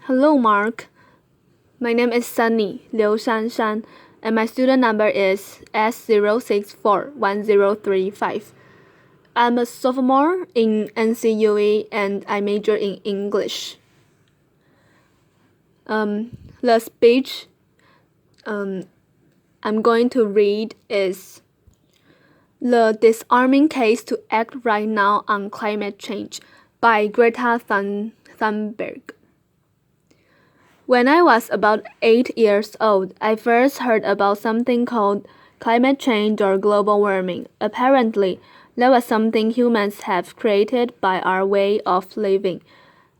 Hello, Mark. My name is Sunny Liu Shanshan, and my student number is S0641035. I'm a sophomore in NCUE and I major in English. The speech I'm going to read is The Disarming Case to Act Right Now on Climate Change by Greta Thunberg. When I was about 8 years old, I first heard about something called climate change or global warming. Apparently, that was something humans have created by our way of living.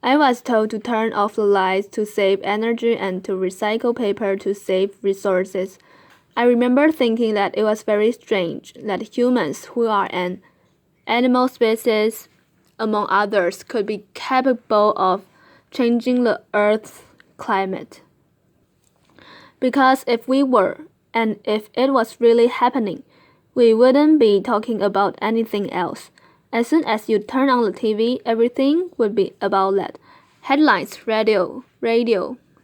I was told to turn off the lights to save energy and to recycle paper to save resources. I remember thinking that it was very strange that humans, who are an animal species, among others, could be capable of changing the Earth's climate. Because if we were, and if it was really happening, we wouldn't be talking about anything else. As soon as you turn on the TV, everything would be about that. Headlines, radio,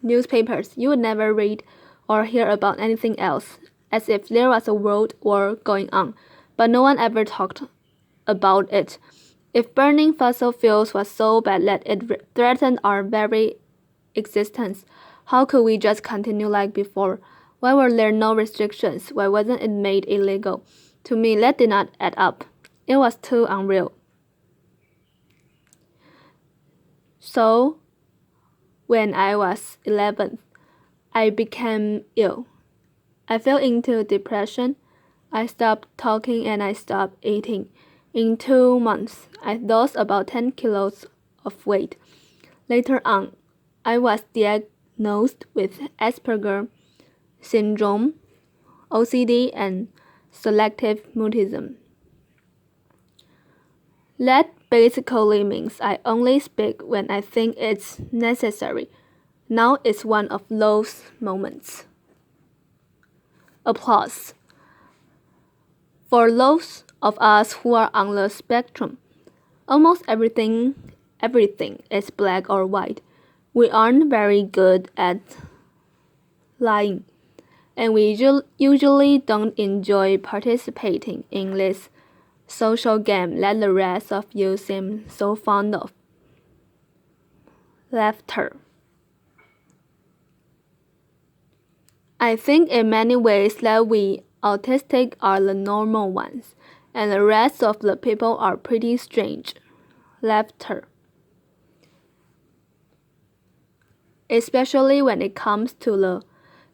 newspapers, you would never read or hear about anything else, as if there was a world war going on, but no one ever talked about it. If burning fossil fuels was so bad that it threatened our very existence, how could we just continue like before? Why were there no restrictions? Why wasn't it made illegal? To me, that did not add up. It was too unreal. So, when I was 11, I became ill. I fell into depression. I stopped talking and I stopped eating. In 2 months, I lost about 10 kilos of weight. Later on, I was diagnosed with Asperger syndrome, OCD, and selective mutism. That basically means I only speak when I think it's necessary. Now it's one of those moments. Applause. For those of us who are on the spectrum, almost everything is black or white. We aren't very good at lying, and we usually don't enjoy participating in this social game that the rest of you seem so fond of. Laughter. I think in many ways that we autistic are the normal ones, and the rest of the people are pretty strange. Laughter. Especially when it comes to the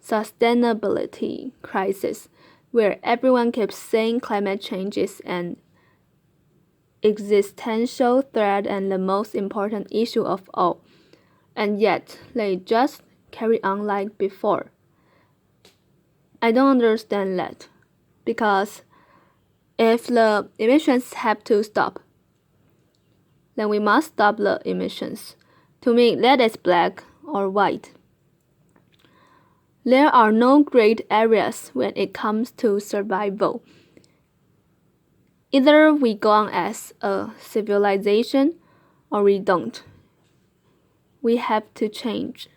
sustainability crisis, where everyone keeps saying climate change is an existential threat and the most important issue of all, and yet they just carry on like before. I don't understand that, because if the emissions have to stop, then we must stop the emissions. To me, that is black or white. There are no great areas when it comes to survival. Either we go on as a civilization or we don't. We have to change.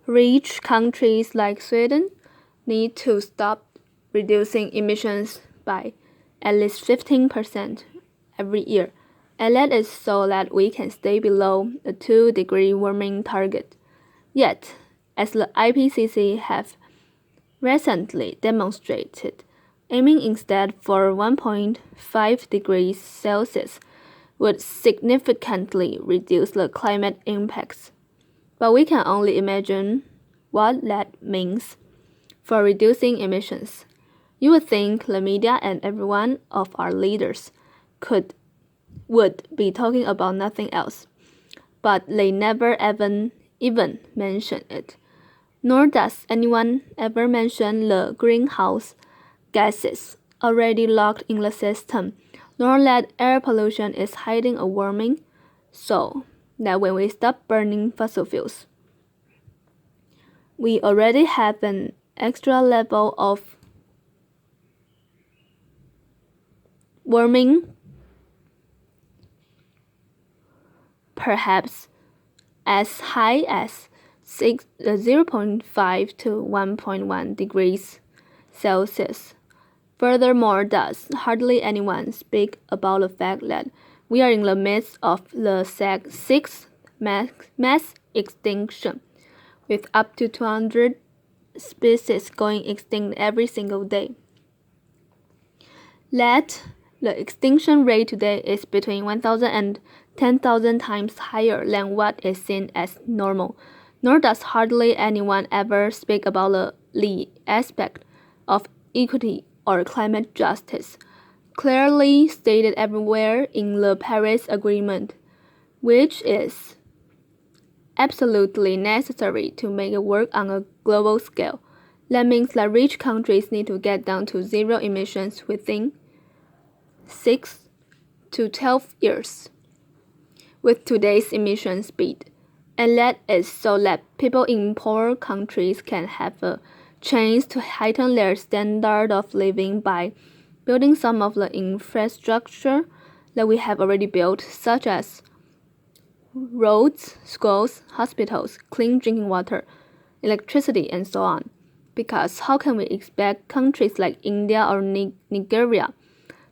Rich countries like Sweden need to stop reducing emissions by at least 15% every year, and that is so that we can stay below the 2-degree warming target. Yet, as the IPCC have recently demonstrated, aiming instead for 1.5 degrees Celsius would significantly reduce the climate impacts. But we can only imagine what that means for reducing emissions. You would think the media and every one of our leaders would be talking about nothing else, but they never even mention it. Nor does anyone ever mention the greenhouse gases already locked in the system, nor that air pollution is hiding a warming, so that when we stop burning fossil fuels, we already have an extra level of warming. Perhaps as high as 0.5 to 1.1 degrees Celsius. Furthermore, does hardly anyone speak about the fact that we are in the midst of the sixth mass extinction, with up to 200 species going extinct every single day. That the extinction rate today is between 1,000 and 10,000 times higher than what is seen as normal, nor does hardly anyone ever speak about the aspect of equity or climate justice, clearly stated everywhere in the Paris Agreement, which is absolutely necessary to make it work on a global scale. That means that rich countries need to get down to zero emissions within 6 to 12 years with today's emission speed. And that is so that people in poor countries can have a chance to heighten their standard of living by building some of the infrastructure that we have already built, such as roads, schools, hospitals, clean drinking water, electricity, and so on. Because how can we expect countries like India or Nigeria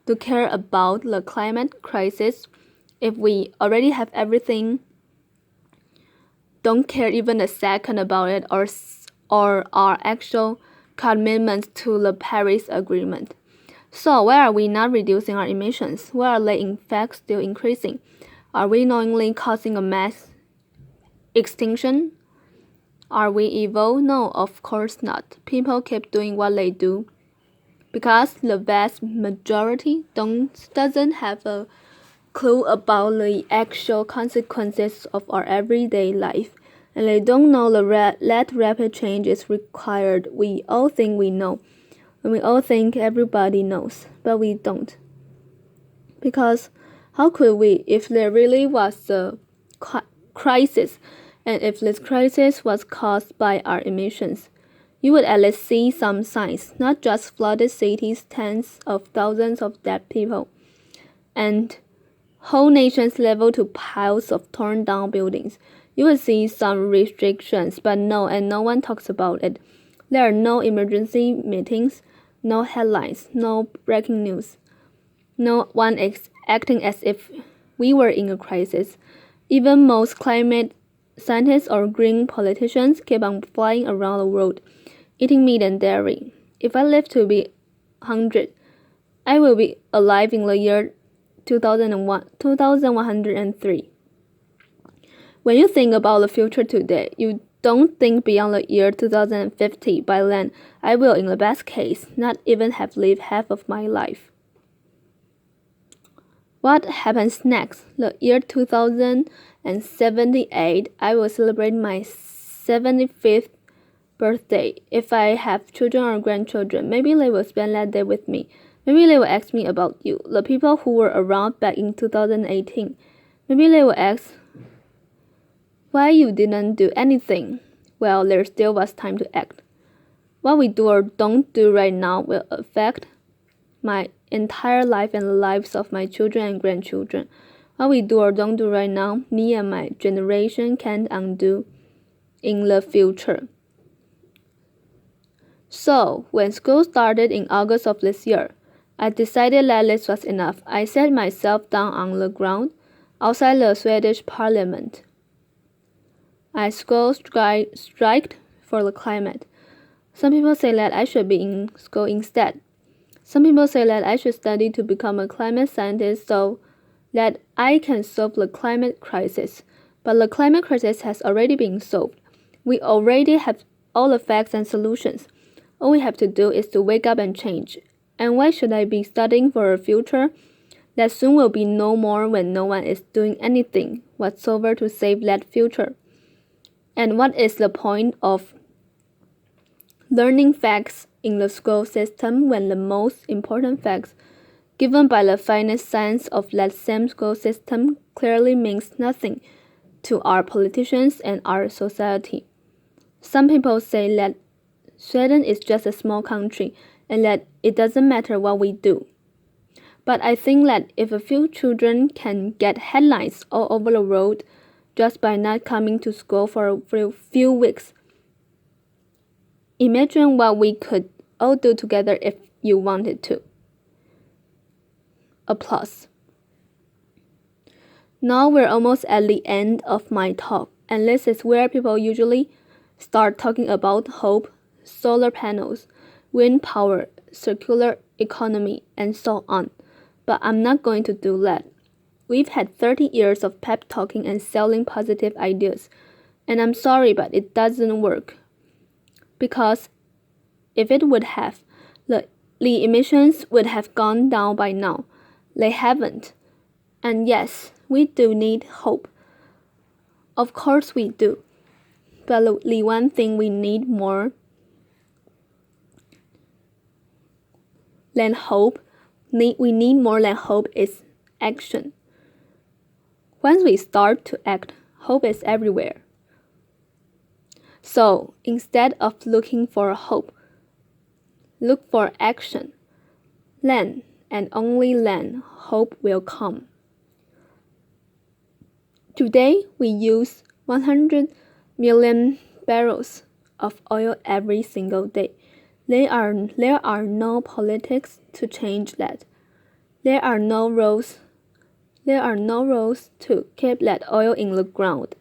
to care about the climate crisis if we already have everything, don't care even a second about it, or our actual commitment to the Paris Agreement? So why are we not reducing our emissions? Why are they in fact still increasing? Are we knowingly causing a mass extinction? Are we evil? No, of course not. People keep doing what they do because the vast majority doesn't have a clue about the actual consequences of our everyday life, and they don't know that rapid change is required. We all think we know, and we all think everybody knows, but we don't. Because how could we if there really was a crisis, and if this crisis was caused by our emissions? You would at least see some signs, not just flooded cities, tens of thousands of dead people, and whole nations leveled to piles of torn down buildings. You would see some restrictions, but no one talks about it. There are no emergency meetings, no headlines, no breaking news. No one is acting as if we were in a crisis. Even most climate scientists or green politicians keep on flying around the world, eating meat and dairy. If I live to be 100, I will be alive in the year 2103. When you think about the future today, you don't think beyond the year 2050. By then, I will, in the best case, not even have lived half of my life. What happens next? The year 2078, I will celebrate my 75th birthday. If I have children or grandchildren, maybe they will spend that day with me. Maybe they will ask me about you, the people who were around back in 2018. Maybe they will ask why you didn't do anything. Well, there still was time to act. What we do or don't do right now will affect my entire life and the lives of my children and grandchildren. What we do or don't do right now, me and my generation can't undo in the future. So, when school started in August of this year, I decided that this was enough. I sat myself down on the ground outside the Swedish parliament. I striked for the climate. Some people say that I should be in school instead. Some people say that I should study to become a climate scientist so that I can solve the climate crisis. But the climate crisis has already been solved. We already have all the facts and solutions. All we have to do is to wake up and change. And why should I be studying for a future that soon will be no more when no one is doing anything whatsoever to save that future? And what is the point of learning facts in the school system when the most important facts given by the finest science of that same school system clearly means nothing to our politicians and our society? Some people say that Sweden is just a small country and that it doesn't matter what we do. But I think that if a few children can get headlines all over the world just by not coming to school for a few weeks. Imagine what we could all do together if you wanted to. Applause. Now we're almost at the end of my talk, and this is where people usually start talking about hope, solar panels, wind power, circular economy, and so on. But I'm not going to do that. We've had 30 years of pep talking and selling positive ideas, and I'm sorry, but it doesn't work. Because if it would have, the emissions would have gone down by now. They haven't. And yes, we do need hope. Of course we do. But the one thing we need more than hope, we need more than hope is action. Once we start to act, hope is everywhere. So instead of looking for hope, look for action. Then, and only then, hope will come. Today, we use 100 million barrels of oil every single day. There are no politics to change that. There are no rules to keep that oil in the ground.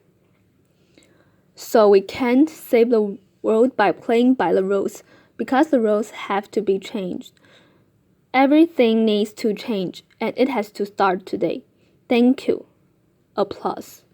So we can't save the world by playing by the rules, because the rules have to be changed. Everything needs to change, and it has to start today. Thank you. Applause.